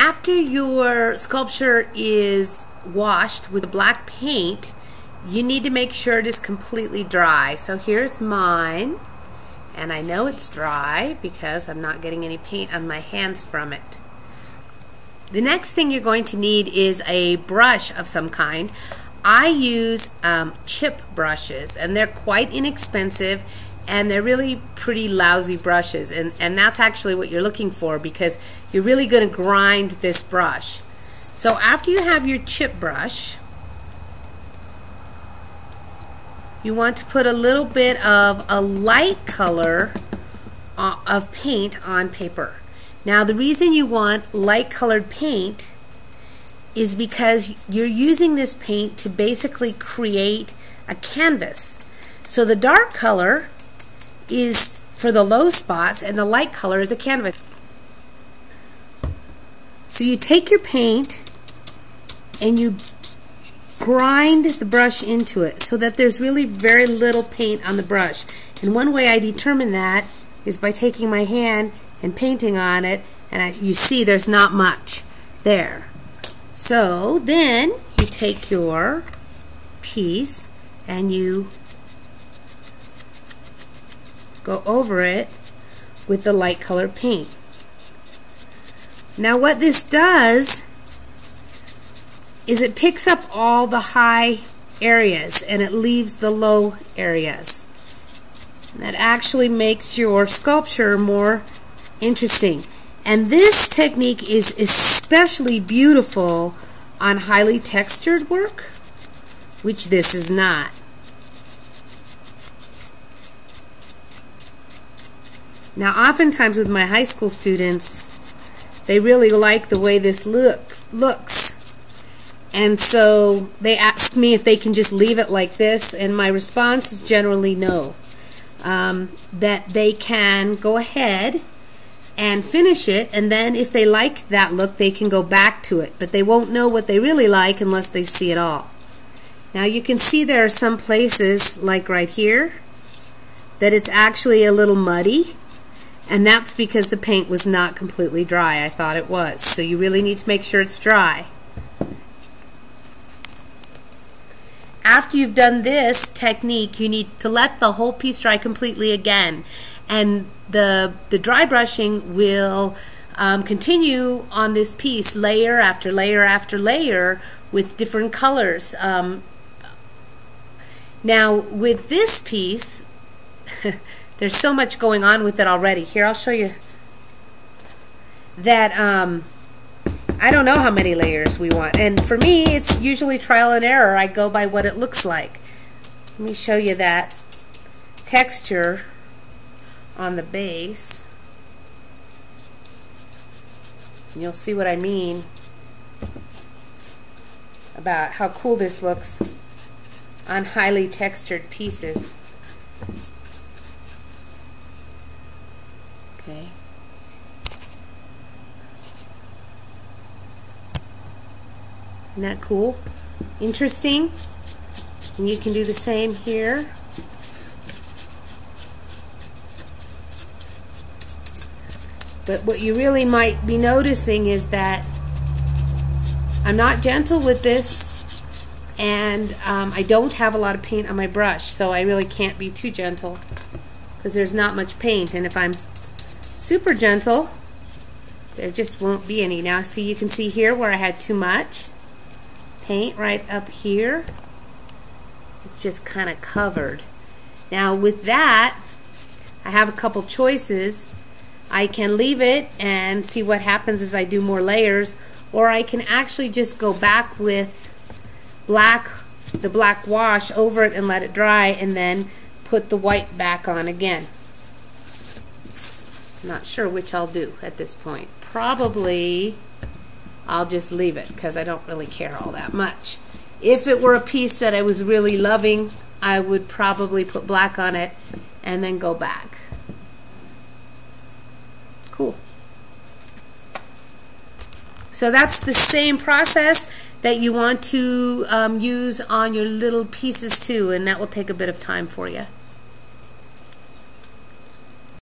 After your sculpture is washed with black paint, you need to make sure it is completely dry. So here's mine, and I know it's dry because I'm not getting any paint on my hands from it. The next thing you're going to need is a brush of some kind. I use chip brushes, and they're quite inexpensive, and they're really pretty lousy brushes, and that's actually what you're looking for, because you're really going to grind this brush. So after you have your chip brush, you want to put a little bit of a light color of paint on paper. Now the reason you want light colored paint is because you're using this paint to basically create a canvas. So the dark color is for the low spots and the light color is a canvas. So you take your paint and you grind the brush into it so that there's really very little paint on the brush. And one way I determine that is by taking my hand and painting on it, and you see there's not much there. So then you take your piece and you go over it with the light colored paint. Now what this does is it picks up all the high areas and it leaves the low areas. That actually makes your sculpture more interesting. And this technique is especially beautiful on highly textured work, which this is not. Now oftentimes with my high school students, they really like the way this looks. And so they ask me if they can just leave it like this, and my response is generally no. That they can go ahead and finish it, and then if they like that look, they can go back to it. But they won't know what they really like unless they see it all. Now you can see there are some places, like right here, that it's actually a little muddy. And that's because the paint was not completely dry. I thought it was. So you really need to make sure it's dry. After you've done this technique, you need to let the whole piece dry completely again. And the dry brushing will continue on this piece layer after layer after layer with different colors. Now with this piece, there's so much going on with it already. Here, I'll show you that I don't know how many layers we want. And for me, it's usually trial and error. I go by what it looks like. Let me show you that texture on the base. And you'll see what I mean about how cool this looks on highly textured pieces. Okay. Isn't that cool? Interesting. And you can do the same here. But what you really might be noticing is that I'm not gentle with this, and I don't have a lot of paint on my brush, so I really can't be too gentle because there's not much paint. And if I'm super gentle, there just won't be any. Now see, you can see here where I had too much paint right up here. It's just kind of covered. Now with that, I have a couple choices. I can leave it and see what happens as I do more layers, or I can actually just go back with the black wash over it and let it dry, and then put the white back on again. Not sure which I'll do at this point. Probably I'll just leave it because I don't really care all that much. If it were a piece that I was really loving, I would probably put black on it and then go back. Cool. So that's the same process that you want to use on your little pieces too, and that will take a bit of time for you.